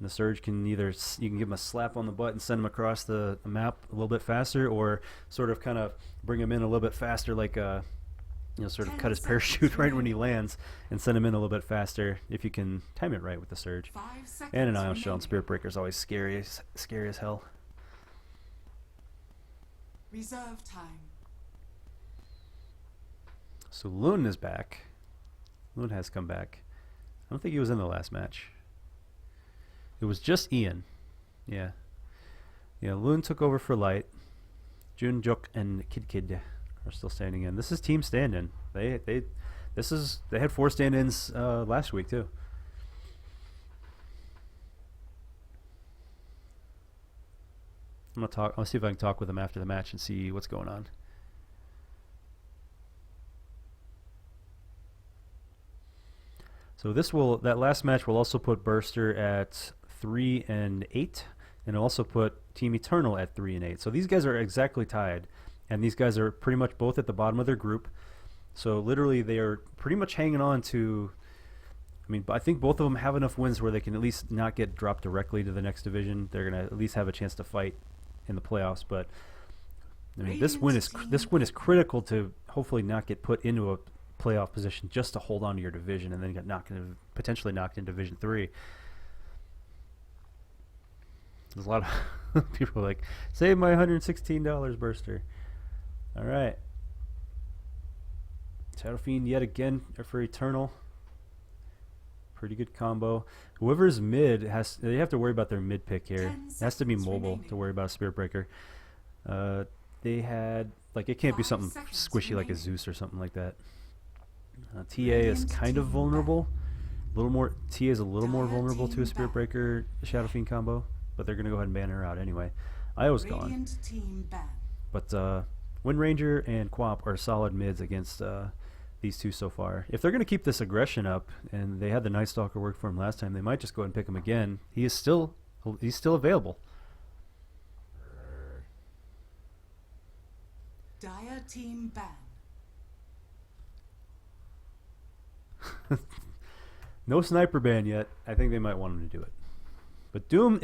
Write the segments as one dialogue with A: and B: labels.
A: And the Surge can either, you can give him a slap on the butt and send him across the map a little bit faster, or sort of kind of bring him in a little bit faster, like sort of cut his parachute right when he lands and send him in a little bit faster if you can time it right with the Surge. And an Ion Shell and Spirit Breaker is always scary as hell.
B: Reserve time.
A: So Loon is back. Loon has come back. I don't think he was in the last match. It was just Ian. Yeah. Yeah, Loon took over for Light. Jun, Juk, and Kid are still standing in. This is team stand-in. They had 4 stand-ins last week too. I'll see if I can talk with them after the match and see what's going on. So that last match will also put Burster at 3 and 8, and also put Team Eternal at 3 and 8. So these guys are exactly tied, and these guys are pretty much both at the bottom of their group. So literally they are pretty much hanging on to, I mean, I think both of them have enough wins where they can at least not get dropped directly to the next division. They're going to at least have a chance to fight in the playoffs, but I mean, this win is critical to hopefully not get put into a playoff position just to hold on to your division and then get potentially knocked in Division 3. There's a lot of people like, save my $116, Burster. All right. Shadow Fiend yet again for Eternal. Pretty good combo. Whoever's mid they have to worry about their mid pick here. It has to be mobile to worry about a Spirit Breaker. They had, like, it can't be something squishy like a Zeus or something like that. TA is kind of vulnerable. TA is a little more vulnerable to a Spirit Breaker Shadow Fiend combo, but they're going to go ahead and ban her out anyway. Io's gone. But Wind Ranger and Quap are solid mids against these two so far. If they're going to keep this aggression up, and they had the Night Stalker work for him last time, they might just go ahead and pick him again. He's still available.
B: Dire team ban.
A: No sniper ban yet. I think they might want him to do it. But Doom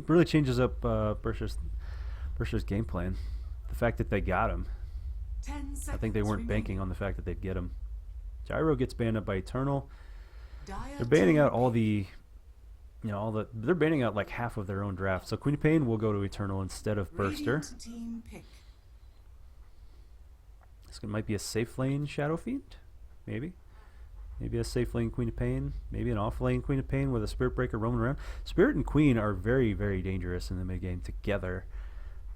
A: really changes up Burster's game plan. The fact that they got him. I think they weren't banking on the fact that they'd get him. Gyro gets banned up by Eternal. They're banning out all the, they're banning out like half of their own draft. So Queen of Pain will go to Eternal instead of Burster. This might be a safe lane Shadow Fiend, maybe. Maybe a safe lane Queen of Pain. Maybe an off lane Queen of Pain with a Spirit Breaker roaming around. Spirit and Queen are very, very dangerous in the mid game together.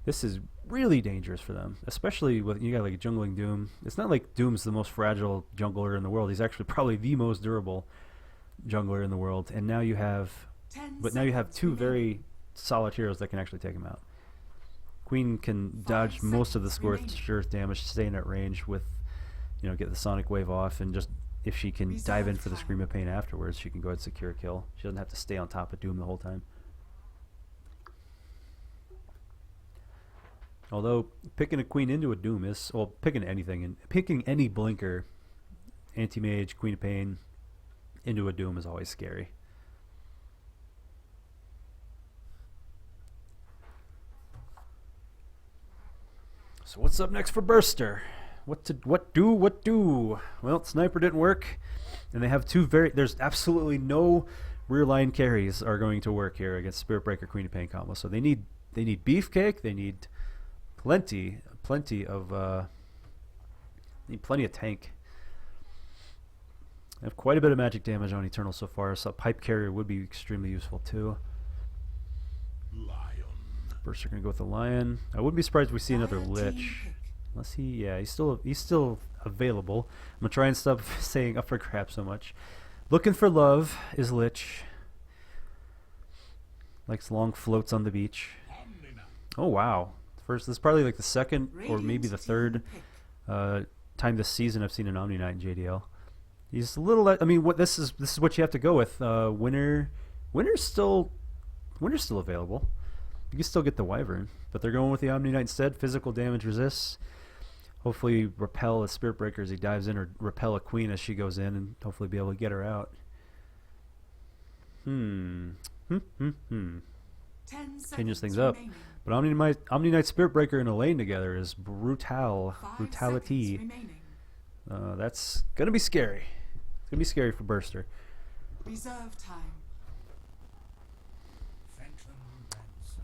A: This is really dangerous for them, especially with you got like a jungling Doom. It's not like Doom's the most fragile jungler in the world. He's actually probably the most durable jungler in the world. And now you have, two very solid heroes that can actually take him out. Queen can dodge most of the scorched earth damage, stay in that range with, get the Sonic Wave off, and just if she can dive in for the Scream of Pain afterwards, she can go ahead and secure a kill. She doesn't have to stay on top of Doom the whole time. Although picking a Queen into a Doom is, well, picking anything and picking any blinker, Anti-Mage, Queen of Pain into a Doom is always scary. So what's up next for Burster? What do? Well, Sniper didn't work, and they have there's absolutely no rear line carries are going to work here against Spirit Breaker Queen of Pain combo. So they need Beefcake, they need plenty of tank. I have quite a bit of magic damage on Eternal so far, so a Pipe Carrier would be extremely useful too. First, we're gonna go with the Lion. I wouldn't be surprised if we see another Lich, unless he's still available. I'm gonna try and stop saying up for grabs so much. Looking for Love is Lich. Likes long floats on the beach. Oh wow! This is probably like the second or maybe the third time this season I've seen an Omni Knight in JDL. He's a little. I mean, this is what you have to go with. Winter's still available. You can still get the Wyvern, but they're going with the Omni Knight instead. Physical damage resists. Hopefully repel a Spirit Breaker as he dives in, or repel a Queen as she goes in, and hopefully be able to get her out.
B: 10
A: Changes
B: seconds
A: things up.
B: remaining.
A: But Omni Knight Spirit Breaker in a lane together is brutal.
B: 5 seconds
A: Brutality.
B: remaining.
A: That's going to be scary. It's going to be scary for Burster.
B: Reserve time.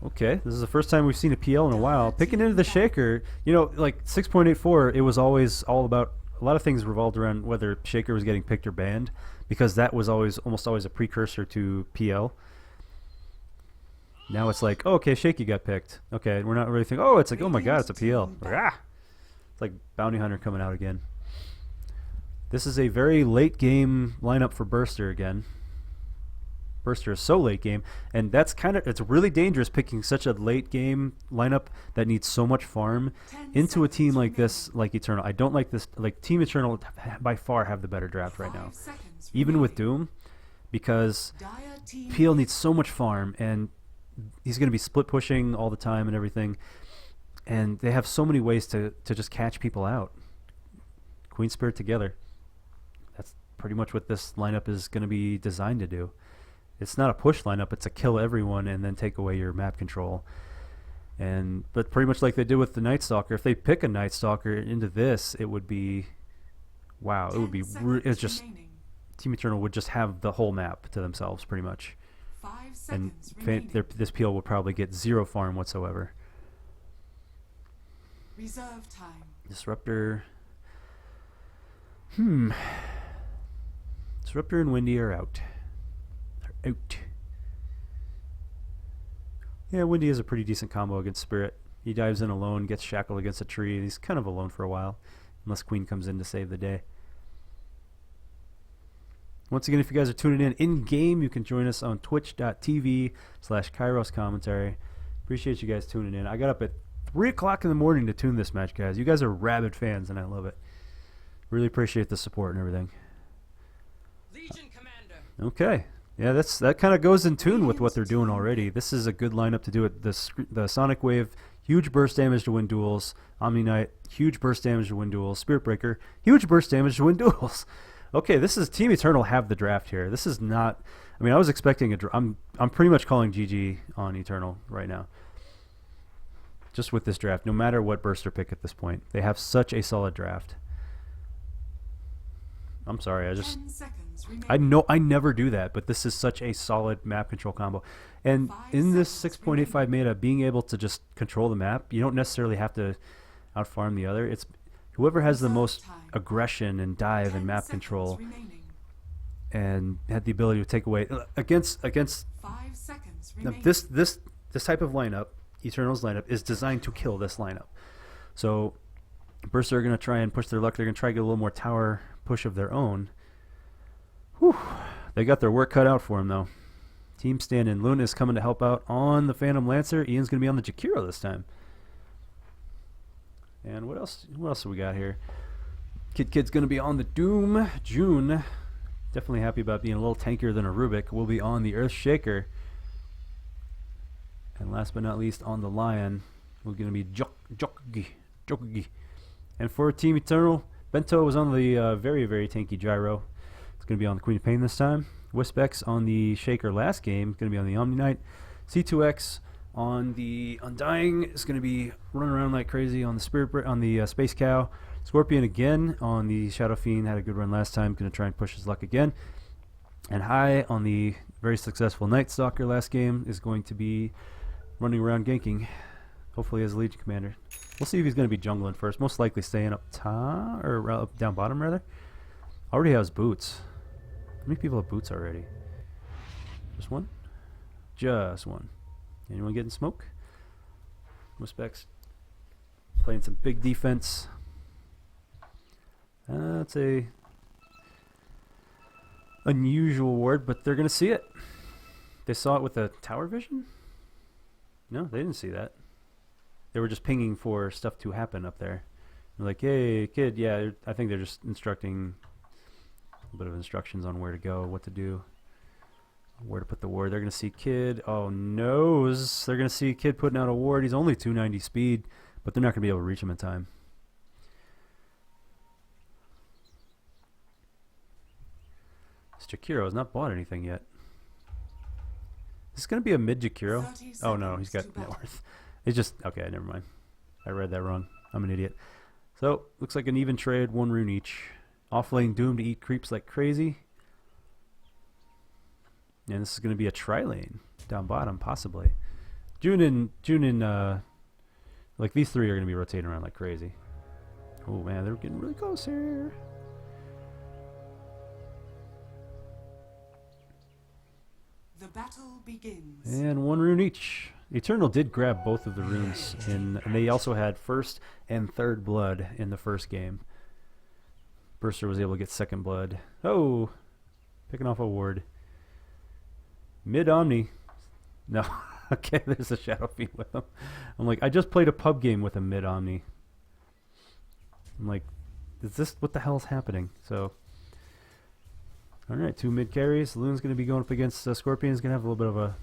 A: Okay, this is the first time we've seen a PL in a while. Picking into the Shaker, you know, like 6.84, it was always all about, a lot of things revolved around whether Shaker was getting picked or banned, because that was almost always a precursor to PL. Now it's like, oh, okay, Shaky got picked. Okay, we're not really thinking, oh, it's like, oh my god, it's a PL. Like, ah! It's like Bounty Hunter coming out again. This is a very late game lineup for Burster again. Burster is so late game, and that's it's really dangerous picking such a late game lineup that needs so much farm into a team like this, like Eternal. I don't like this, like Team Eternal by far have the better draft right now, even with Doom, because PL needs so much farm, and he's going to be split pushing all the time and everything, and they have so many ways to just catch people out. Queen Spirit together. That's pretty much what this lineup is going to be designed to do. It's not a push lineup, it's a kill everyone and then take away your map control. But pretty much like they did with the Night Stalker, if they pick a Night Stalker into this, it would be, wow, it would be, it's just, Team Eternal would just have the whole map to themselves pretty much.
B: 5
A: And
B: seconds
A: this PL would probably get 0 farm whatsoever.
B: Reserve time.
A: Disruptor. Disruptor and Windy are out. Out. Yeah, Windy is a pretty decent combo against Spirit. He dives in alone, gets shackled against a tree, and he's kind of alone for a while, unless Queen comes in to save the day. Once again, if you guys are tuning in game, you can join us on twitch.tv/Kairos commentary. Appreciate you guys tuning in. I got up at 3 o'clock in the morning to tune this match, guys. You guys are rabid fans, and I love it. Really appreciate the support and everything.
C: Legion Commander.
A: Okay. Yeah, that kind of goes in tune with what they're doing already. This is a good lineup to do it. The Sonic Wave, huge burst damage to win duels. Omni Knight, huge burst damage to win duels. Spirit Breaker, huge burst damage to win duels. Okay, this is Team Eternal have the draft here. This is not. I mean, I was expecting I'm pretty much calling GG on Eternal right now. Just with this draft, no matter what burster pick at this point, they have such a solid draft. I'm sorry,
B: 10 seconds remaining.
A: I know I never do that, but this is such a solid map control combo. And
B: 5
A: in this
B: seconds
A: 6.85 meta, being able to just control the map, you don't necessarily have to outfarm the other. It's whoever has the most aggression and dive and
B: 10
A: map
B: seconds
A: control
B: remaining.
A: and had the ability to take away against
B: 5 seconds
A: now,
B: remaining.
A: this type of lineup, Eternal's lineup, is designed to kill this lineup. So Burster are going to try and push their luck. They're going to try to get a little more tower push of their own. Whew. They got their work cut out for them, though. Team stand-in. Luna is coming to help out on the Phantom Lancer. Ian's going to be on the Jakiro this time. And what else? What else have we got here? Kid's going to be on the Doom. June, definitely happy about being a little tankier than a Rubik. Will be on the Earth Shaker. And last but not least, on the Lion, we're going to be Jokugi. And for Team Eternal, Bento was on the very, very tanky Gyro. It's going to be on the Queen of Pain this time. Wispex on the Shaker last game. Going to be on the Omni Knight. C2X on the Undying is going to be running around like crazy on the Space Cow. Scorpion again on the Shadow Fiend. Had a good run last time. Going to try and push his luck again. And High on the very successful Night Stalker last game is going to be running around ganking. Hopefully as a Legion Commander. We'll see if he's going to be jungling first. Most likely staying up top, or up down bottom rather. Already has boots. How many people have boots already? Just one? Just one. Anyone getting smoke? Respects. Playing some big defense. That's a unusual ward, but they're going to see it. They saw it with the tower vision? No, they didn't see that. They were just pinging for stuff to happen up there. They're like, hey, kid, yeah, I think they're just instructing a bit of instructions on where to go, what to do, where to put the ward. They're going to see kid. Oh, no. They're going to see kid putting out a ward. He's only 290 speed, but they're not going to be able to reach him in time. Jakiro has not bought anything yet. this going to be a mid Jakiro?
B: 30
A: Oh no, he's got
B: seconds to
A: net
B: battle.
A: worth. It's just okay. Never mind. I read that wrong. I'm an idiot. So looks like an even trade, 1 rune each. Off lane Doom to eat creeps like crazy. And this is going to be a tri lane down bottom, possibly. Junin, like these three are going to be rotating around like crazy. Oh man, they're getting really close here.
B: The battle begins.
A: And 1 rune each. Eternal did grab both of the runes, and they also had first and third blood in the first game. Burster was able to get second blood. Oh, picking off a ward. Mid Omni. No, okay, there's a Shadow Fiend with him. I'm like, I just played a pub game with a mid Omni. I'm like, is this, what the hell is happening? So, alright, 2 mid carries. Loon's going to be going up against Scorpion. He's going to have a little bit of a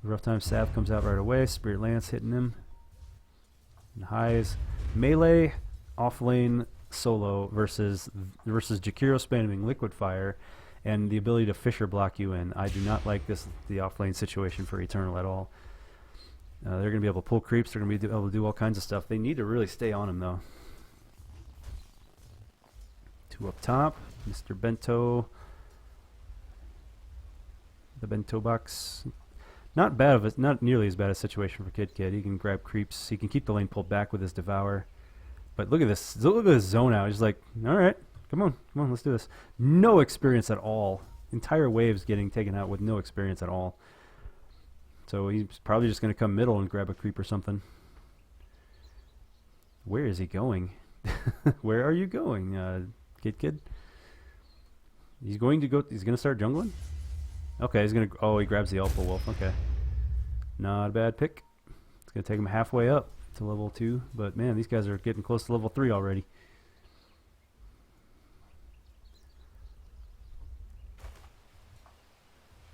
A: rough time. Sav comes out right away. Spirit Lance hitting him. And highs. Melee, off lane, solo versus Jakiro spamming Liquid Fire and the ability to Fisher block you in. I do not like the off lane situation for Eternal at all. They're going to be able to pull creeps. They're going to be able to do all kinds of stuff. They need to really stay on him though. 2 up top. Mr. Bento. The Bento box. Not bad of it. Not nearly as bad a situation for Kid. He can grab creeps. He can keep the lane pulled back with his Devour. But look at this. Look at this zone out. He's like, all right, come on, let's do this. No experience at all. Entire waves getting taken out with no experience at all. So he's probably just going to come middle and grab a creep or something. Where is he going? Where are you going, Kid? He's going to go. He's going to start jungling. Okay, he's going to. Oh, he grabs the Alpha Wolf. Okay, not a bad pick. It's going to take him halfway up to level 2, but man, these guys are getting close to level 3 already.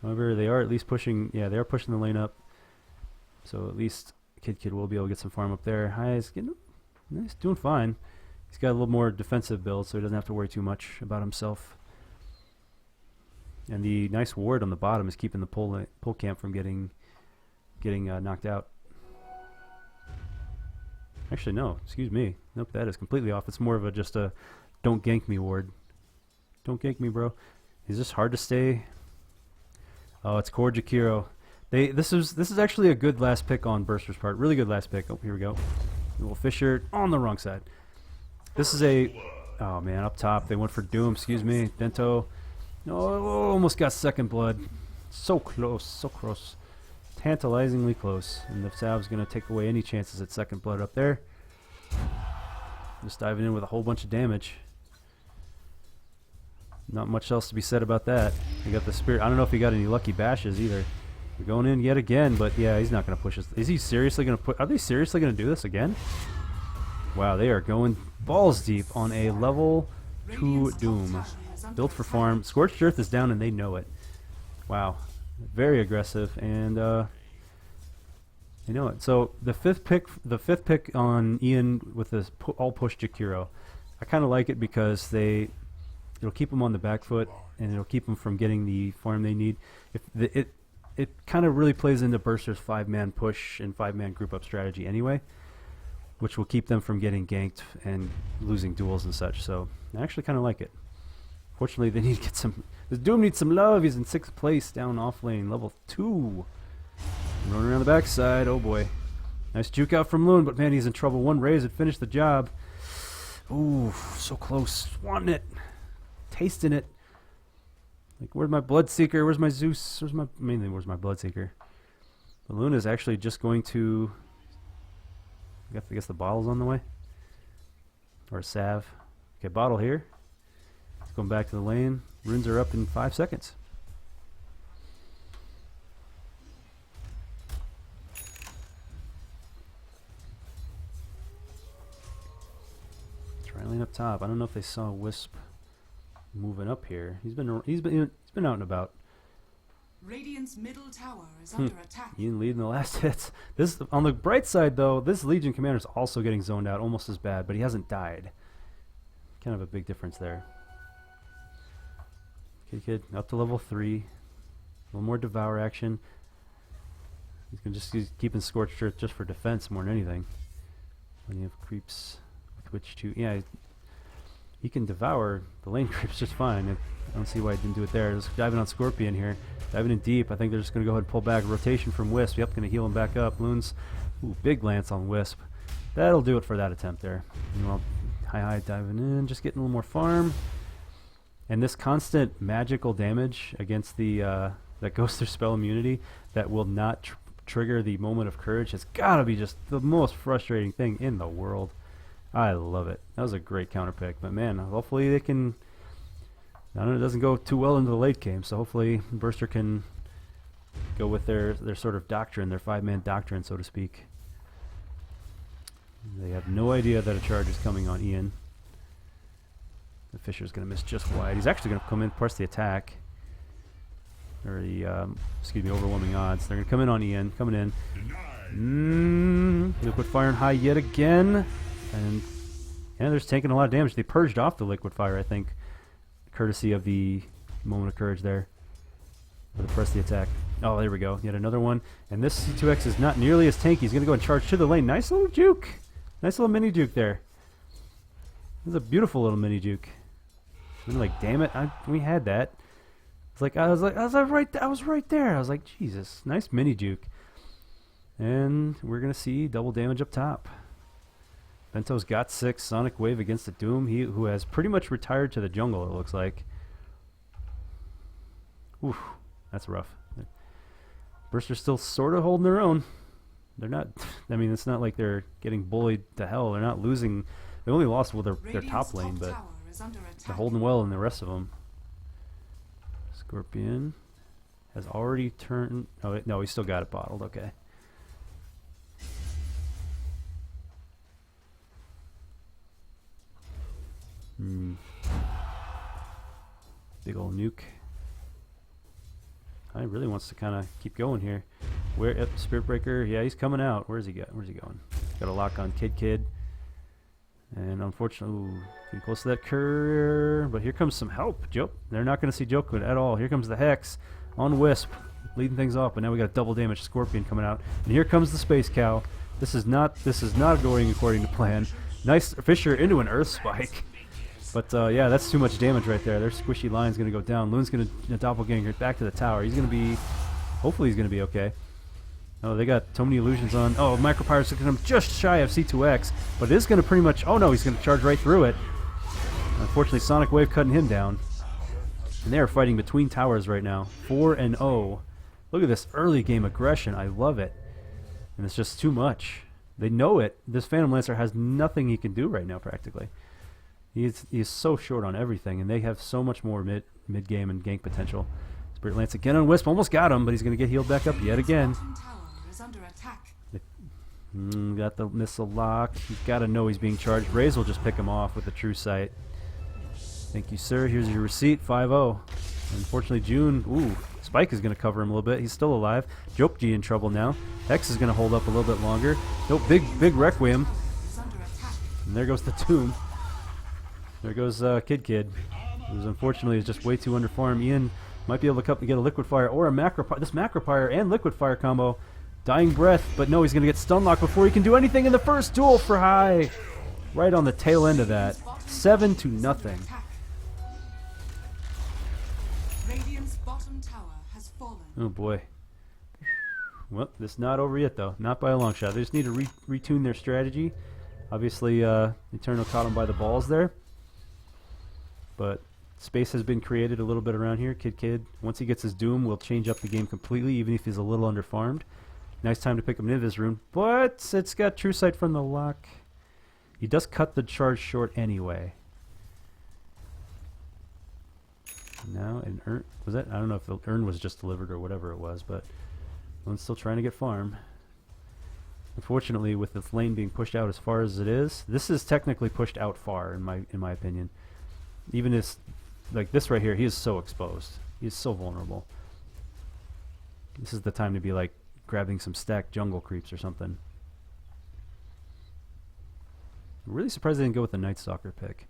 A: However, they are at least pushing. Yeah, they are pushing the lane up. So at least Kid will be able to get some farm up there. High's getting nice, doing fine. He's got a little more defensive build, so he doesn't have to worry too much about himself. And the nice ward on the bottom is keeping the pull camp from getting knocked out. Actually, no. Excuse me. Nope, that is completely off. It's more of a just a don't gank me ward. Don't gank me, bro. He's just hard to stay. Oh, it's Core Jakiro. This is actually a good last pick on Burster's part. Really good last pick. Oh, here we go. Little Fisher on the wrong side. This is a... Oh, man, up top. They went for Doom. Excuse me. Bento. No, almost got second blood. So close. So close. Tantalizingly close. And the Sav's going to take away any chances at second blood up there. Just diving in with a whole bunch of damage. Not much else to be said about that. He got the Spirit. I don't know if he got any lucky bashes either. We're going in yet again, but yeah, he's not going to push us. Is he seriously going to put... Are they seriously going to do this again? Wow, they are going balls deep on a level 2 Doom. Built for farm. Scorched Earth is down and they know it. Wow. Very aggressive, and you know it. So the fifth pick on Ian with this all push Jakiro. I kind of like it because it'll keep them on the back foot and it'll keep them from getting the farm they need. It kind of really plays into Burster's 5-man push and 5-man group up strategy anyway, which will keep them from getting ganked and losing duels and such. So I actually kind of like it. Fortunately, they need to get some... This Doom needs some love. He's in 6th place down off lane, level 2. Running around the backside. Oh boy. Nice juke out from Loon, but man, he's in trouble. One raise would finish the job. Ooh, so close. Wanting it. Tasting it. Like, where's my Bloodseeker? Where's my Zeus? Where's my Bloodseeker? The Loon is actually just going to... I guess the bottle's on the way. Or a salve. Okay, bottle here. Going back to the lane. Runes are up in 5 seconds. Try lane up top. I don't know if they saw Wisp moving up here. He's been out and about.
B: Radiant's middle tower is under attack.
A: Ian leading the last hits. This on the bright side though. This Legion commander is also getting zoned out, almost as bad, but he hasn't died. Kind of a big difference there. Kid up to level 3. A little more Devour action. He's keeping Scorched Earth just for defense more than anything. Plenty of creeps with which to... Yeah, he can devour the lane creeps just fine. I don't see why he didn't do it there. Just diving on Scorpion here. Diving in deep. I think they're just going to go ahead and pull back. Rotation from Wisp. Yep, going to heal him back up. Loons. Ooh, big lance on Wisp. That'll do it for that attempt there. Meanwhile, high diving in. Just getting a little more farm. And this constant magical damage against the that goes through spell immunity that will not trigger the moment of courage has got to be just the most frustrating thing in the world. I love it. That was a great counter pick. But man, hopefully they can... I don't know, it doesn't go too well into the late game, so hopefully Burster can go with their sort of doctrine, their 5-man doctrine, so to speak. They have no idea that a charge is coming on Ian. The Fisher's going to miss just wide. He's actually going to come in, press the attack. Or the, overwhelming odds. They're going to come in on Ian. Coming in. Liquid Fire and high yet again. And yeah, they're taking a lot of damage. They purged off the Liquid Fire, I think, courtesy of the moment of courage there. Or the press the attack. Oh, there we go. Yet another one. And this C2X is not nearly as tanky. He's going to go and charge to the lane. Nice little juke. Nice little mini juke there. This is a beautiful little mini juke. I'm like, damn it, we had that. It's like I was right there. I was like, Jesus, nice mini juke. And we're gonna see double damage up top. Bento's got 6. Sonic Wave against the Doom. Who has pretty much retired to the jungle. It looks like. Oof, that's rough. Burster's still sort of holding their own. They're not. I mean, it's not like they're getting bullied to hell. They're not losing. They only lost with their top lane, but they're holding well in the rest of them. Scorpion has already turned... Oh, no, he still got it bottled. Okay. Big ol' nuke. He really wants to kind of keep going here. Where... Spirit Breaker. Yeah, he's coming out. Where's he going? Got a lock on Kid. And unfortunately, getting close to that courier. But here comes some help. Joke. They're not going to see Joke at all. Here comes the Hex on Wisp, leading things off. But now we got a double damage Scorpion coming out. And here comes the Space Cow. This is not going according to plan. Nice Fisher into an Earth Spike. But yeah, that's too much damage right there. Their squishy line's going to go down. Loon's going to doppelganger back to the tower. He's going to be... Hopefully he's going to be okay. Oh, they got so many illusions on. Oh, Micropyre's looking at him just shy of C2X, but it is going to pretty much... Oh, no, he's going to charge right through it. Unfortunately, Sonic Wave cutting him down. And they are fighting between towers right now. 4-0. Look at this early game aggression. I love it. And it's just too much. They know it. This Phantom Lancer has nothing he can do right now, practically. He is so short on everything, and they have so much more mid-game and gank potential. Spirit Lance again on Wisp. Almost got him, but he's going to get healed back up yet again. Got the missile lock. He's got to know he's being charged. Raze will just pick him off with the True Sight. Thank you, sir. Here's your receipt. 5-0. Unfortunately, June... Ooh, Spike is going to cover him a little bit. He's still alive. Joke G in trouble now. Hex is going to hold up a little bit longer. Nope, big Requiem. And there goes the Tomb. There goes Kid. Who's unfortunately is just way too underfarmed. Ian might be able to get a Liquid Fire or a Macropyre. This Macropyre and Liquid Fire combo. Dying Breath, but no, he's going to get stun locked before he can do anything in the first duel for high. Right on the tail end of that. 7-0.
B: Radiant's bottom tower has fallen.
A: Oh boy. Well, this is not over yet though. Not by a long shot. They just need to retune their strategy. Obviously, Eternal caught him by the balls there. But space has been created a little bit around here. Kid, once he gets his Doom, will change up the game completely, even if he's a little underfarmed. Nice time to pick up Niva's rune, but it's got True Sight from the lock. He does cut the charge short anyway. Now an urn was that? I don't know if the urn was just delivered or whatever it was, but one's still trying to get farm. Unfortunately, with this lane being pushed out as far as it is, this is technically pushed out far in my opinion. Even as like this right here, he is so exposed. He is so vulnerable. This is the time to be like grabbing some stacked jungle creeps or something. I'm really surprised they didn't go with the Night Stalker pick.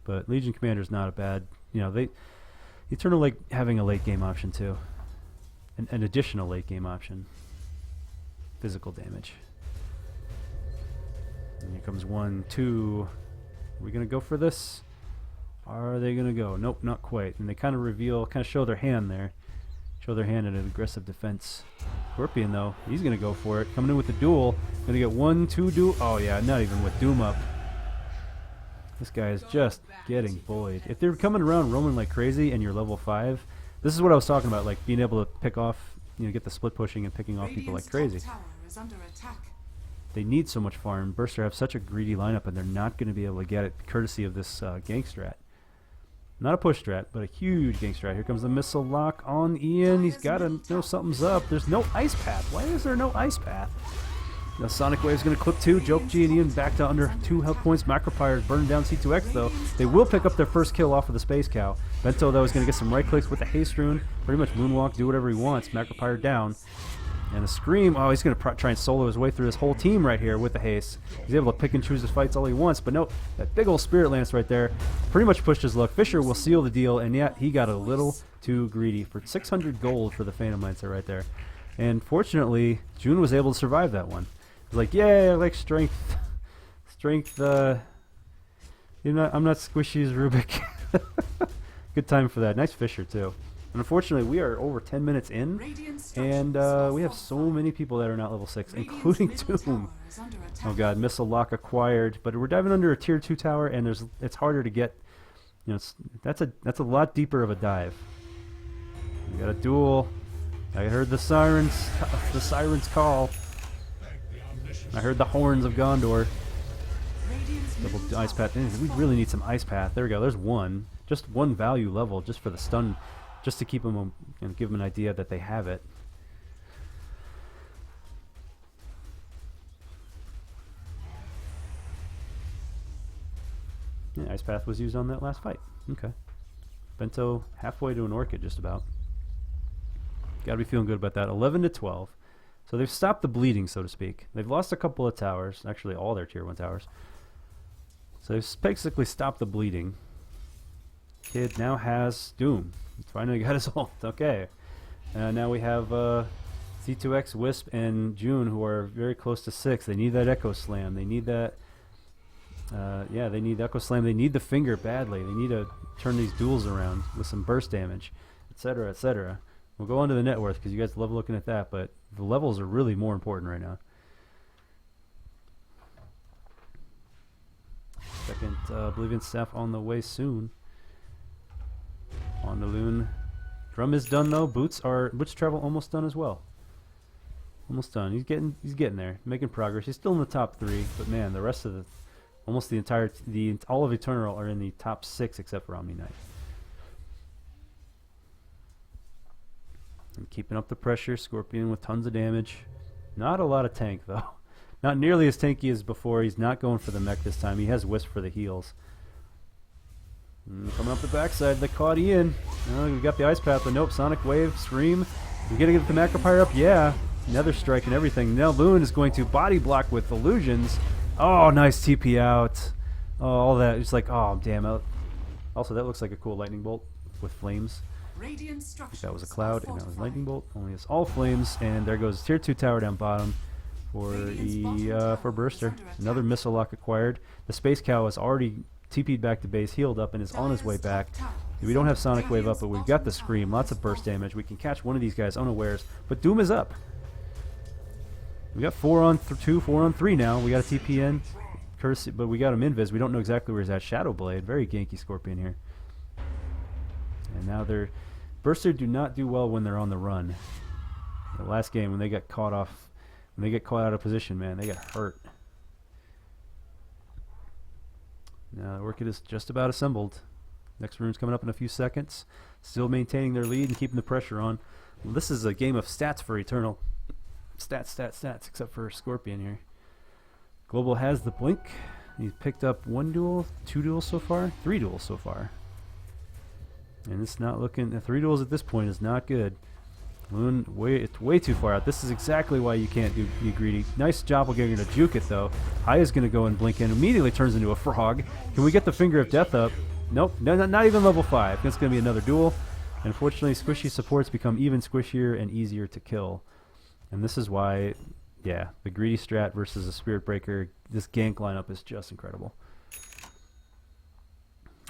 A: But Legion Commander is not a bad, Eternal like having a late game option too. An additional late game option. physical damage. And here comes 1, 2. Are we going to go for this? Are they going to go? Nope, not quite. And they kind of reveal, kind of show their hand there. Show their hand in an aggressive defense. Scorpion, though, he's going to go for it. Coming in with the duel. Going to get 1, 2 duel. Oh, yeah, not even with Doom up. This guy is just getting bullied. If they're coming around roaming like crazy and you're level 5, this is what I was talking about, like being able to pick off, you know, get the split pushing and picking off people like crazy.
B: Tower is under attack.
A: They need so much farm. Burster have such a greedy lineup, and they're not going to be able to get it courtesy of this gank strat. Not a push strat, but a huge gank strat. Here comes the missile lock on Ian. He's got to know something's up. There's no ice path. Why is there no ice path? The Sonic Wave's going to clip 2. Joke G and Ian back to under 2 health points. Macropyre burning down C2X, though. They will pick up their first kill off of the Space Cow. Bento, though, is going to get some right clicks with the Haste Rune. Pretty much moonwalk, do whatever he wants. Macropyre down. And the Scream, oh, he's going to try and solo his way through this whole team right here with the Haste. He's able to pick and choose his fights all he wants, but nope, that big old Spirit Lance right there pretty much pushed his luck. Fisher will seal the deal, and yet he got a little too greedy for 600 gold for the Phantom Lancer right there. And fortunately, June was able to survive that one. He's like, yay, I like strength. Strength, I'm not squishy as Rubik. Good time for that. Nice Fisher, too. And unfortunately, we are over 10 minutes in, and we have so many people that are not level 6, including Doom. Oh god, missile lock acquired, but we're diving under a tier 2 tower, and it's harder to get. You know, that's a lot deeper of a dive. We got a duel. I heard the sirens call. I heard the horns of Gondor. Double ice path. We really need some ice path. There we go. There's one, just one value level, just for the stun. Just to keep them and give them an idea that they have it. Yeah, Ice Path was used on that last fight. Okay. Bento halfway to an Orchid, just about. Got to be feeling good about that. 11 to 12. So they've stopped the bleeding, so to speak. They've lost a couple of towers, actually all their tier 1 towers. So they've basically stopped the bleeding. Kid now has Doom. He finally got his ult. Okay. Now we have C2X, Wisp, and June, who are very close to 6. They need that Echo Slam. They need that. Yeah, they need Echo Slam. They need the finger badly. They need to turn these duels around with some burst damage, etc., etc. We'll go on to the net worth because you guys love looking at that, but the levels are really more important right now. Second Oblivion Staff on the way soon. On the Loon. Drum is done though. Boots travel almost done as well. Almost done. He's getting there, making progress. He's still in the top 3, but man, the rest of the almost the entire all of Eternal are in the top 6 except for Omni Knight. And keeping up the pressure. Scorpion with tons of damage. Not a lot of tank though. Not nearly as tanky as before. He's not going for the mech this time. He has Wisp for the heals. Coming up the backside, they caught Ian. We got the Ice Path, but nope. Sonic Wave, Scream. We're going to get the Macropyre up? Yeah. Nether Strike and everything. Now Loon is going to body block with Illusions. Oh, nice TP out. Oh, all that. It's like, oh, damn it. Also, that looks like a cool Lightning Bolt with flames. That was a cloud, and that was Lightning Bolt. Only it's all flames, and there goes tier 2 tower down bottom for Burster. Another missile lock acquired. The Space Cow is already TP'd back to base, healed up, and is on his way back. We don't have Sonic Wave up, but we've got the Scream. Lots of burst damage. We can catch one of these guys unawares, but Doom is up. We got 4 on 2, 4 on 3 now. We got a TP in, but we got him invis. We don't know exactly where he's at. Shadow Blade, very ganky Scorpion here. And now they're Burster do not do well when they're on the run. The last game when they got caught off, when they get caught out of position, man, they get hurt. Now the Orchid is just about assembled. Next rune's coming up in a few seconds. Still maintaining their lead and keeping the pressure on. Well, this is a game of stats for Eternal. Stats, stats, stats, except for Scorpion here. Global has the Blink. He's picked up 1 duel, 2 duels so far, 3 duels so far. And it's not looking... 3 duels at this point is not good. Loon, it's way too far out. This is exactly why you can't be greedy. Nice job of getting to juke it, though. Aya's going to go and blink in. Immediately turns into a frog. Can we get the Finger of Death up? Nope. No, not even level 5. It's going to be another duel. Unfortunately, squishy supports become even squishier and easier to kill. And this is why Yeah, the greedy strat versus a Spirit Breaker. This gank lineup is just incredible.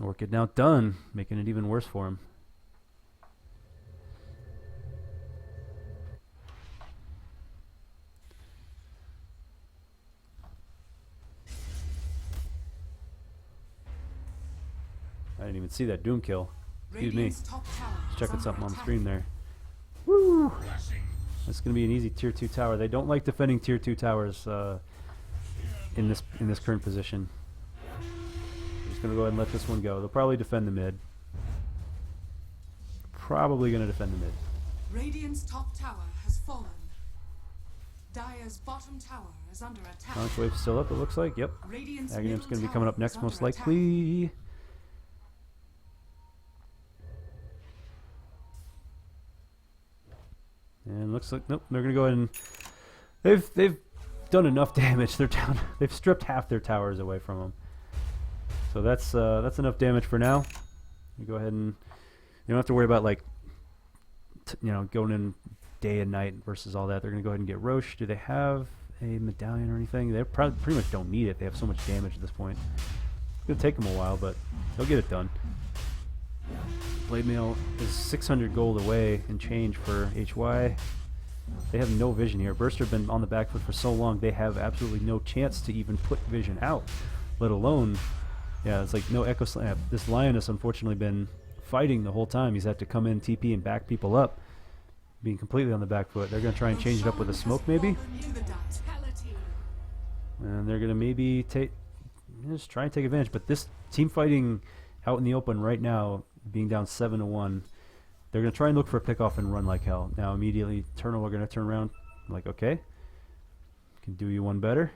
A: Orchid now done, making it even worse for him. I didn't even see that Doom kill. Excuse me.
B: Radiant's top tower
A: Just
B: is
A: checking
B: under
A: something on the
B: attack.
A: screen there. Woo! That's going to be an easy tier 2 tower. They don't like defending tier 2 towers in this current position. Just going to go ahead and let this one go. They'll probably defend the mid. Probably going to defend the mid.
B: Radiant's top tower has fallen. Dire's bottom tower is under attack.
A: Launch wave still up, it looks like. Yep.
B: Radiant's
A: Aghanim's
B: middle
A: going to be
B: tower
A: coming up
B: is
A: next,
B: under
A: most
B: attack.
A: likely. And looks like nope, they're gonna go ahead and they've done enough damage. They're down. They've stripped half their towers away from them. So that's enough damage for now. You go ahead and you don't have to worry about like going in day and night versus all that. They're gonna go ahead and get Roche. Do they have a medallion or anything? They probably pretty much don't need it. They have so much damage at this point. It's gonna take them a while, but they'll get it done. Blade Mail is 600 gold away and change for HY. They have no vision here. Burster have been on the back foot for so long, they have absolutely no chance to even put vision out, let alone, yeah, it's like no Echo Slam. This Lioness unfortunately been fighting the whole time. He's had to come in, TP, and back people up, being completely on the back foot. They're going to try and change it up with a smoke maybe, and they're going to maybe just try and take advantage. But this team fighting out in the open right now, being down 7-1, they're going to try and look for a pickoff and run like hell. Now immediately Eternal are going to turn around like, okay, can do you one better.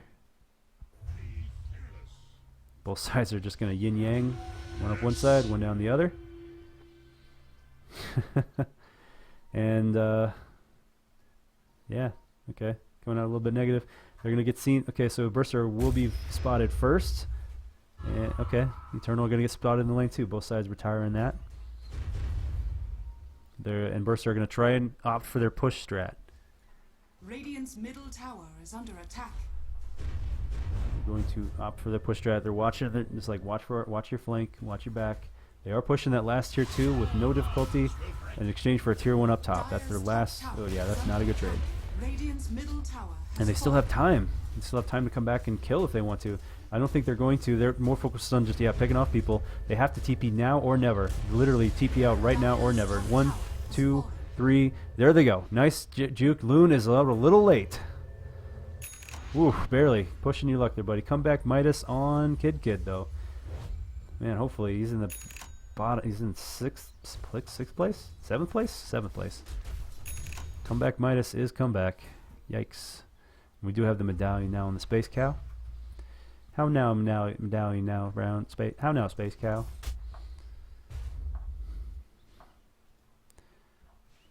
A: Both sides are just going to yin-yang, one up one side, one down the other. And yeah, okay, coming out a little bit negative. They're going to get seen. Okay, so Burster will be spotted first. And, okay, Eternal are going to get spotted in the lane too. Both sides retiring that. And Burster are going to try and opt for their push strat.
B: Radiant's middle tower is under attack.
A: They're going to opt for their push strat. They're watching. They're just like watch your flank, watch your back. They are pushing that last tier 2 with no difficulty in exchange for a tier 1 up top. That's their last. Oh yeah, that's not a good trade.
B: Radiant's middle tower has
A: And they still
B: fallen.
A: have time. They still have time to come back and kill if they want to. I don't think they're going to. They're more focused on just picking off people. They have to TP now or never. Literally TP out right now or never. 1, 2, 3. There they go. Nice juke. Loon is a little late. Ooh, barely. Pushing your luck there, buddy. Come back Midas on Kid though. Man, hopefully he's in the bottom. He's in 6th place? 7th place? 7th place. Comeback Midas is comeback. Yikes. We do have the medallion now on the Space Cow. How now medallion now round space? How now Space Cow?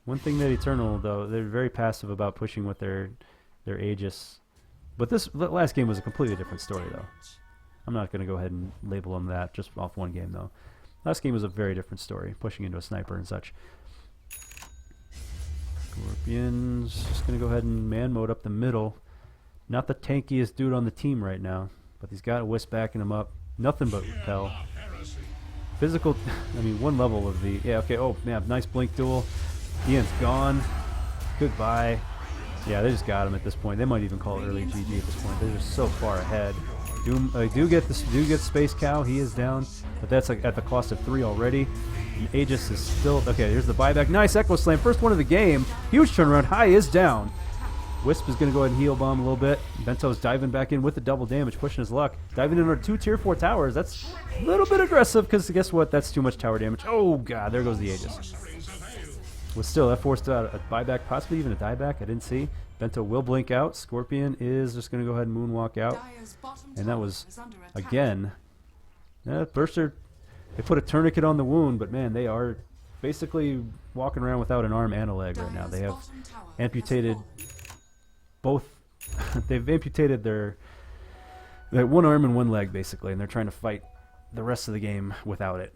A: One thing that Eternal though, they're very passive about pushing with their Aegis. But this last game was a completely different story though. I'm not going to go ahead and label them that just off one game though. Last game was a very different story, pushing into a sniper and such. Scorpions just going to go ahead and man mode up the middle. Not the tankiest dude on the team right now, but he's got a Wisp backing him up. Nothing but repel. Physical, I mean, one level of the, yeah, okay, oh, man, nice blink duel. Ian's gone. Goodbye. Yeah, they just got him at this point. They might even call it early GG at this point. They're just so far ahead. Doom, do get Space Cow. He is down, but that's like at the cost of 3 already. And Aegis is still okay. Here's the buyback. Nice Echo Slam. First one of the game. Huge turnaround. High is down. Wisp is going to go ahead and heal bomb a little bit. Bento's diving back in with the double damage, pushing his luck. Diving in on 2 tier 4 towers. That's a little bit aggressive because guess what? That's too much tower damage. Oh god, there goes the Aegis. But still, that forced out a buyback, possibly even a dieback. I didn't see. Bento will blink out. Scorpion is just going to go ahead and moonwalk out.
B: Dire's bottom
A: And that
B: tower
A: was,
B: is under attack.
A: again, Burster, they put a tourniquet on the wound, but man, they are basically walking around without an arm and a leg right now. They have
B: Dire's bottom tower has
A: amputated
B: fallen.
A: both, they've amputated their one arm and one leg basically, and they're trying to fight the rest of the game without it.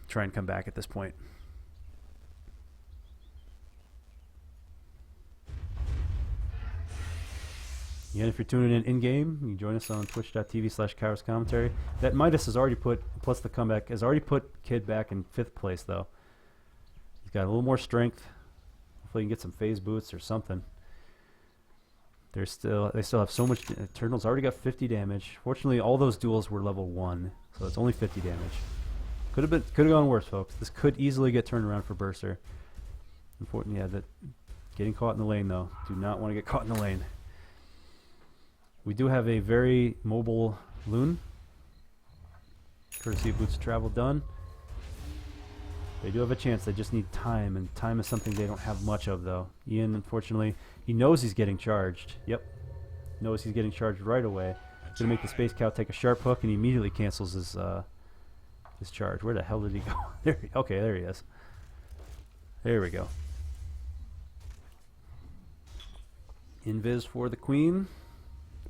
A: Try and come back at this point. Again, if you're tuning in game, you can join us on twitch.tv/Kairos commentary. That Midas has already put, plus the comeback, has already put Kid back in 5th place, though. He's got a little more strength. Hopefully he can get some phase boots or something. They still have so much. Eternal's already got 50 damage. Fortunately, all those duels were level 1, so it's only 50 damage. Could have gone worse, folks. This could easily get turned around for Burster. Unfortunately, yeah, that getting caught in the lane though. Do not want to get caught in the lane. We do have a very mobile Loon. Courtesy of Boots of Travel done. They do have a chance. They just need time, and time is something they don't have much of, though. Ian, unfortunately, he knows he's getting charged. Yep. Knows he's getting charged right away. Going to make the Space Cow take a sharp hook, and he immediately cancels his charge. Where the hell did he go? Okay, there he is. There we go. Invis for the Queen.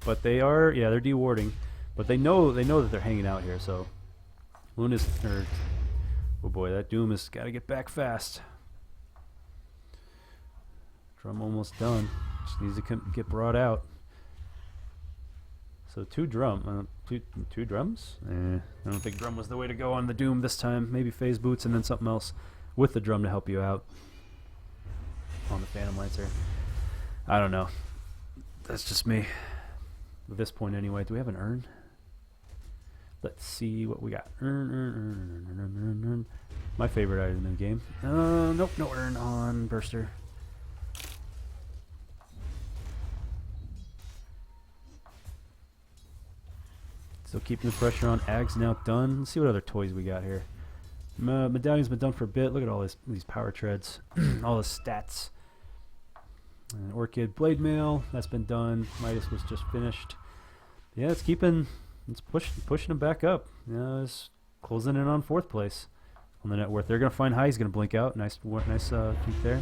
A: But they are, yeah, they're dewarding. But they know that they're hanging out here, so Loon is, oh boy, that Doom has got to get back fast. Drum almost done. Just needs to get brought out. So two drums? I don't think drum was the way to go on the Doom this time. Maybe phase boots and then something else with the drum to help you out on the Phantom Lancer. I don't know. That's just me. At this point anyway. Do we have an urn? Let's see what we got. Urn. My favorite item in the game. Nope, no urn on Burster. Still keeping the pressure on. Ag's now done. Let's see what other toys we got here. Medallion's been done for a bit. Look at all these power treads. All the stats. Orchid Blade Mail, that's been done. Midas was just finished. Yeah, it's pushing him back up. Yeah, it's closing in on 4th place on the net worth. They're going to find high. He's going to blink out. Nice peek there.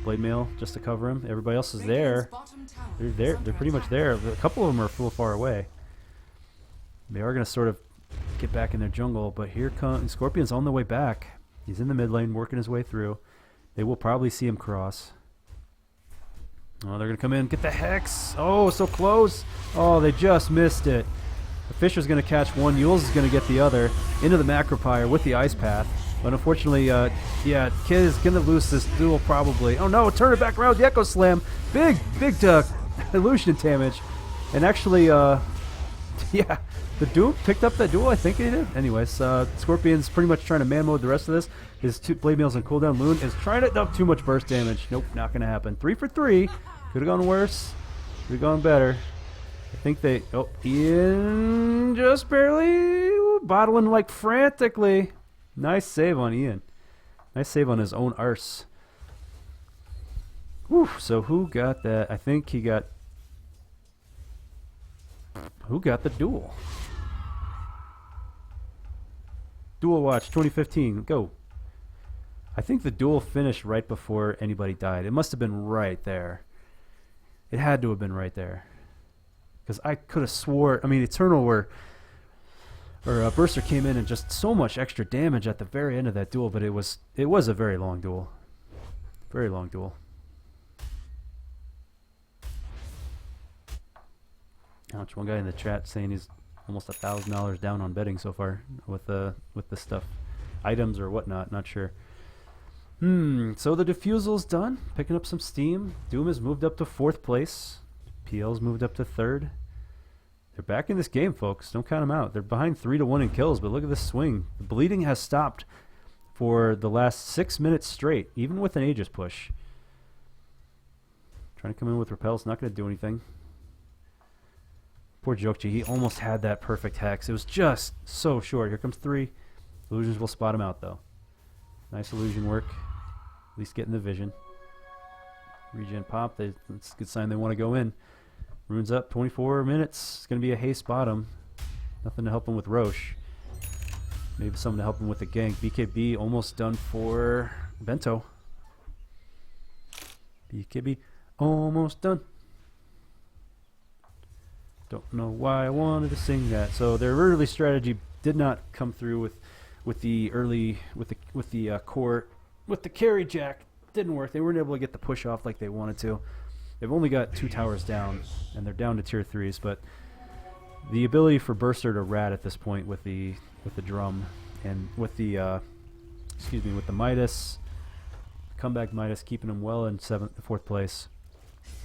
A: Blade Mail just to cover him. Everybody else is there. They're there. They're pretty much there. A couple of them are a little far away. They are going to sort of get back in their jungle, but here comes Scorpion's on the way back. He's in the mid lane, working his way through. They will probably see him cross. Oh, they're going to come in, get the Hex. Oh, so close. Oh, they just missed it. The Fisher's going to catch one. Yules is going to get the other into the Macropyre with the Ice Path. But unfortunately, yeah, Kid is going to lose this duel probably. Oh, no, turn it back around. The Echo Slam. Big illusion damage. And actually, yeah, the Doom picked up that duel. I think he did. Anyways, Scorpion's pretty much trying to man mode the rest of this. His 2 Blade Mails on cooldown. Loon is trying to dump too much burst damage. Nope, not going to happen. 3 for 3. Could have gone worse. Could have gone better. I think they... Oh, Ian just barely bottling like frantically. Nice save on Ian. Nice save on his own arse. Whew, so who got that? I think he got... Who got the duel? Duel Watch 2015. Go. I think the duel finished right before anybody died. It must have been right there. It had to have been right there. Because I could have swore... I mean, Eternal or Burster came in and just so much extra damage at the very end of that duel, but it was a very long duel. Very long duel. Ouch, one guy in the chat saying he's almost $1,000 down on betting so far with the stuff. Items or whatnot, not sure. So the Diffusal's done, picking up some steam. Doom has moved up to 4th place. PL's moved up to 3rd. They're back in this game, folks. Don't count them out. They're behind 3-1 in kills, but look at this swing. The bleeding has stopped for the last 6 minutes straight, even with an Aegis push. Trying to come in with repels, not going to do anything. Poor Jokchi, he almost had that perfect Hex. It was just so short. Here comes 3. Illusions will spot him out, though. Nice illusion work. At least getting the vision. Regen pop. It's a good sign they want to go in. Runes up. 24 minutes. It's going to be a haste bottom. Nothing to help him with Roche. Maybe something to help him with the gank. BKB almost done for Bento. BKB almost done. Don't know why I wanted to sing that. So their early strategy did not come through with the core. With the carry jack, didn't work. They weren't able to get the push off like they wanted to. They've only got 2 towers down, and they're down to tier 3s, but the ability for Burster to rat at this point with the drum and with the with the Midas, comeback Midas, keeping him well in 4th place,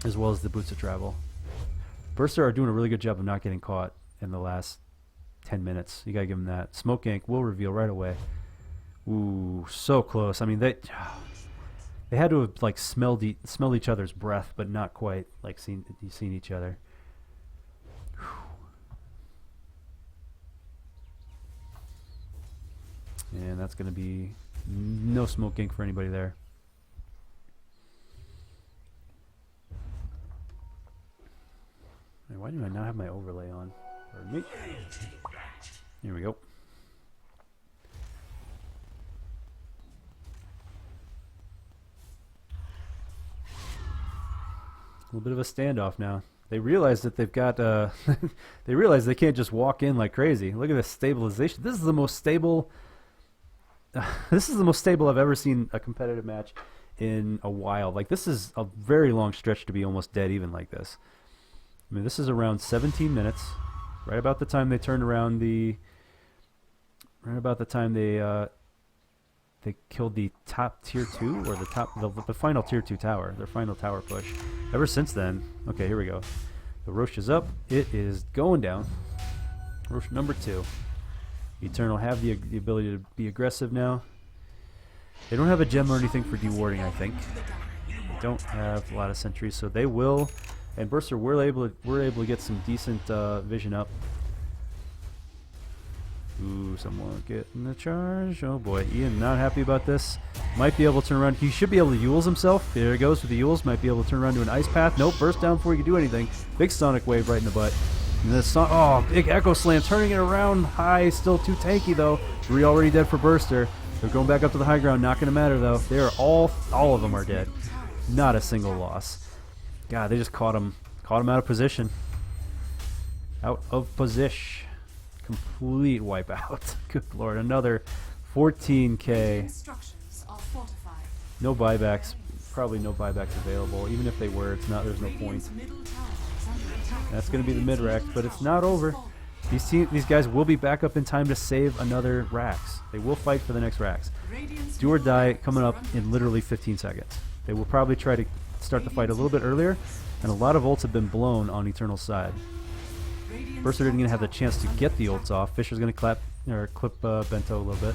A: as well as the Boots of Travel. Burster are doing a really good job of not getting caught in the last 10 minutes. You gotta give them that. Smoke Gank will reveal right away. Ooh, so close. I mean, they had to have like smelled each other's breath, but not quite like seen each other. And that's gonna be no Smoke Gank for anybody there. Why do I not have my overlay on? Pardon me. Here we go. A little bit of a standoff now. They realize that they've got. They realize they can't just walk in like crazy. Look at this stabilization. This is the most stable. This is the most stable I've ever seen a competitive match in a while. Like, this is a very long stretch to be almost dead even like this. I mean, this is around 17 minutes, right about the time they turned around the. Right about the time they killed the top tier 2 or the final tier 2 tower, their final tower push. Ever since then, okay, here we go. The Roche is up. It is going down. Roche number 2. Eternal have the ability to be aggressive now. They don't have a gem or anything for dewarding, I think. They don't have a lot of sentries, so they will. And Burster, we're able to get some decent vision up. Ooh, someone getting the charge. Oh boy, Ian not happy about this. Might be able to turn around. He should be able to Yules himself. There he goes with the Yules. Might be able to turn around to an ice path. Nope, burst down before he can do anything. Big sonic wave right in the butt. And the big echo slam, turning it around high. Still too tanky though. 3 already dead for Burster. They're going back up to the high ground. Not going to matter though. They are all of them are dead. Not a single loss. God, they just caught him out of position. Out of position. Complete wipeout. Good lord, another 14k. No buybacks. Probably no buybacks available. Even if they were, it's not. There's no point. That's going to be the mid rack, but it's not over. These guys will be back up in time to save another racks. They will fight for the next racks. Do or die coming up in literally 15 seconds. They will probably try to start the fight a little bit earlier, and a lot of ults have been blown on Eternal's side. Burster didn't even have the chance to get the ults off. Fisher's going to clip Bento a little bit.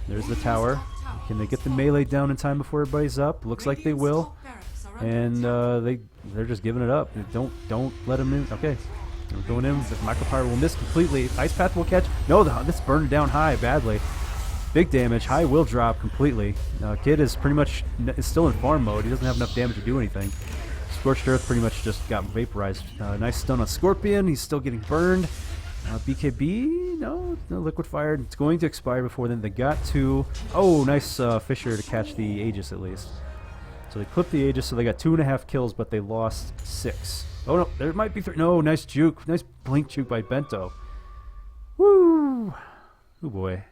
A: There's the tower. Can they get the melee down in time before everybody's up? Looks like they will. And they're just giving it up. Don't let them in. Okay, they're going in. The micropyre will miss completely. Ice path will catch. No, this burned down high badly. Big damage. High will drop completely. Kid is pretty much still in farm mode. He doesn't have enough damage to do anything. Scorched Earth pretty much just got vaporized. Nice stun on Scorpion. He's still getting burned. BKB, no liquid fire. It's going to expire before then. They got to. Oh, nice Fisher to catch the Aegis at least. So they clipped the Aegis, so they got 2.5 kills, but they lost 6. Oh no, there might be 3. No, nice juke. Nice blink juke by Bento. Woo! Oh boy.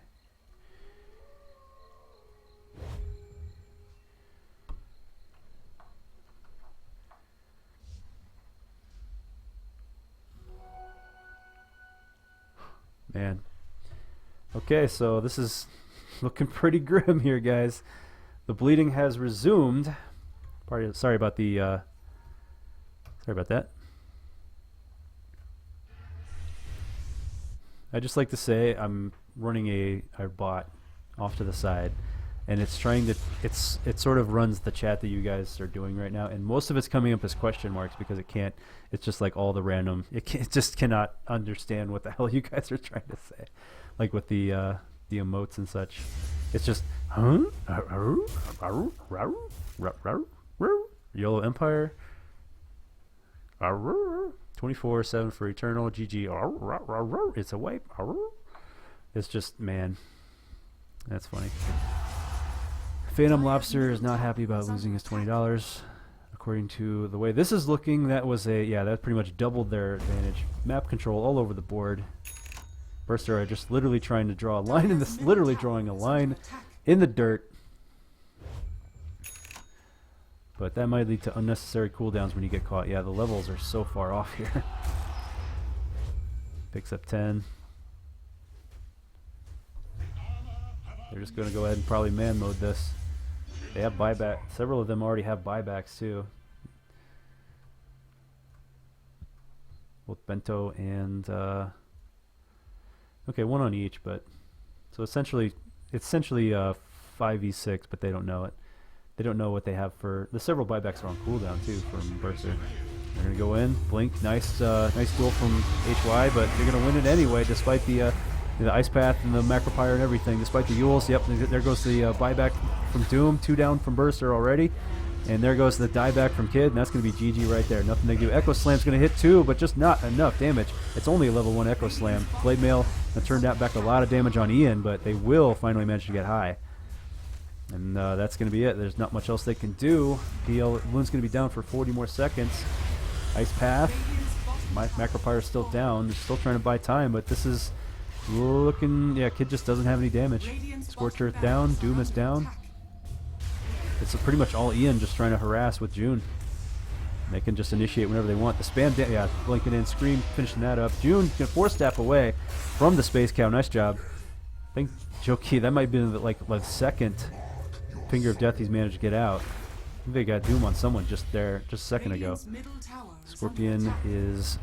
A: Man. Okay, so this is looking pretty grim here, guys. The bleeding has resumed. Sorry about that. I just like to say I'm running a bot off to the side, and it's trying to it sort of runs the chat that you guys are doing right now, and most of it's coming up as question marks because it can't. It's just like all the random. It just cannot understand what the hell you guys are trying to say, like with the emotes and such. It's just YOLO Empire 24/7 for Eternal GG. It's a wipe. It's just, man, that's funny. Phantom Lobster is not happy about losing his $20. According to the way this is looking, that was that pretty much doubled their advantage. Map control all over the board. Burster are just literally trying to draw a line in this, literally drawing a line in the dirt. but that might lead to unnecessary cooldowns when you get caught. Yeah, the levels are so far off here. Picks up 10. They're just going to go ahead and probably man mode this. They have buyback. Several of them already have buybacks too. Both Bento and okay, one on each, but so essentially it's essentially 5v6, but they don't know it. They don't know what they have for the several buybacks are on cooldown too from Berser. They're gonna go in, blink, nice duel from HY, but they're gonna win it anyway, despite the Ice Path and the Macropyre and everything, despite the Yules. Yep, there goes the buyback from Doom, 2 down from Berser already. And there goes the dieback from Kid, and that's going to be GG right there. Nothing they can do. Echo Slam's going to hit too, but just not enough damage. It's only a level 1 Echo Slam. Blade Mail turned out back a lot of damage on Ian, but they will finally manage to get high. And that's going to be it. There's not much else they can do. PL Loon's going to be down for 40 more seconds. Ice Path. My Macropyre is still down. They're still trying to buy time, but this is looking... Yeah, Kid just doesn't have any damage. Scorched Earth down. Doom is down. It's pretty much all Ian just trying to harass with June. And they can just initiate whenever they want. The spam, yeah, blinking in, Scream, finishing that up. June can 4-staff away from the Space Cow. Nice job. I think Joki, that might be like the second Finger of Death he's managed to get out. I think they got Doom on someone just there, just a second ago. Scorpion is...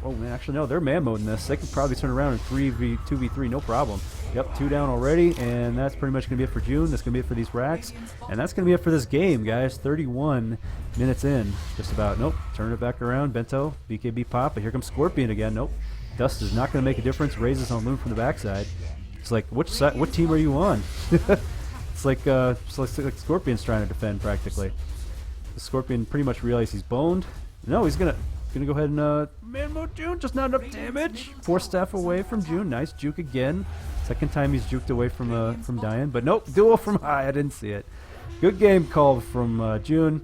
A: Oh man, actually no, they're man moding this. They could probably turn around in 2v3, no problem. Yep, 2 down already, and that's pretty much going to be it for June. That's going to be it for these racks, and that's going to be it for this game, guys. 31 minutes in, just about. Nope, turn it back around. Bento, BKB pop, but here comes Scorpion again. Nope, Dust is not going to make a difference. Raises on Loon from the backside. It's like, which side? What team are you on? It's like Scorpion's trying to defend practically. The Scorpion pretty much realized he's boned. No, he's gonna go ahead and man mode June. Just not enough damage. 4-staff away from June. Nice juke again. Second time he's juked away from dying, but nope, duel from high. I didn't see it. Good game call from June.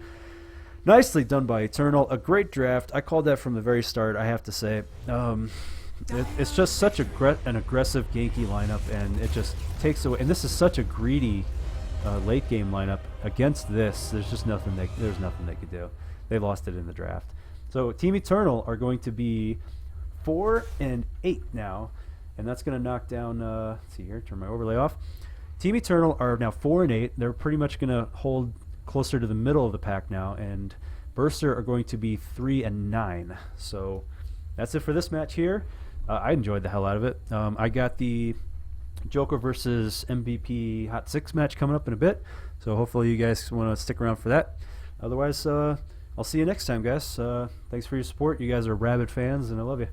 A: Nicely done by Eternal. A great draft. I called that from the very start, I have to say. It's just such an aggressive Genki lineup, and it just takes away. And this is such a greedy late game lineup. Against this, there's just nothing they could do. They lost it in the draft. So Team Eternal are going to be 4-8 now. And that's going to knock down, let's see here, turn my overlay off. Team Eternal are now 4-8. They're pretty much going to hold closer to the middle of the pack now. And Berser are going to be 3-9. So that's it for this match here. I enjoyed the hell out of it. I got the Joker versus MVP Hot 6 match coming up in a bit. So hopefully you guys want to stick around for that. Otherwise, I'll see you next time, guys. Thanks for your support. You guys are rabid fans, and I love you.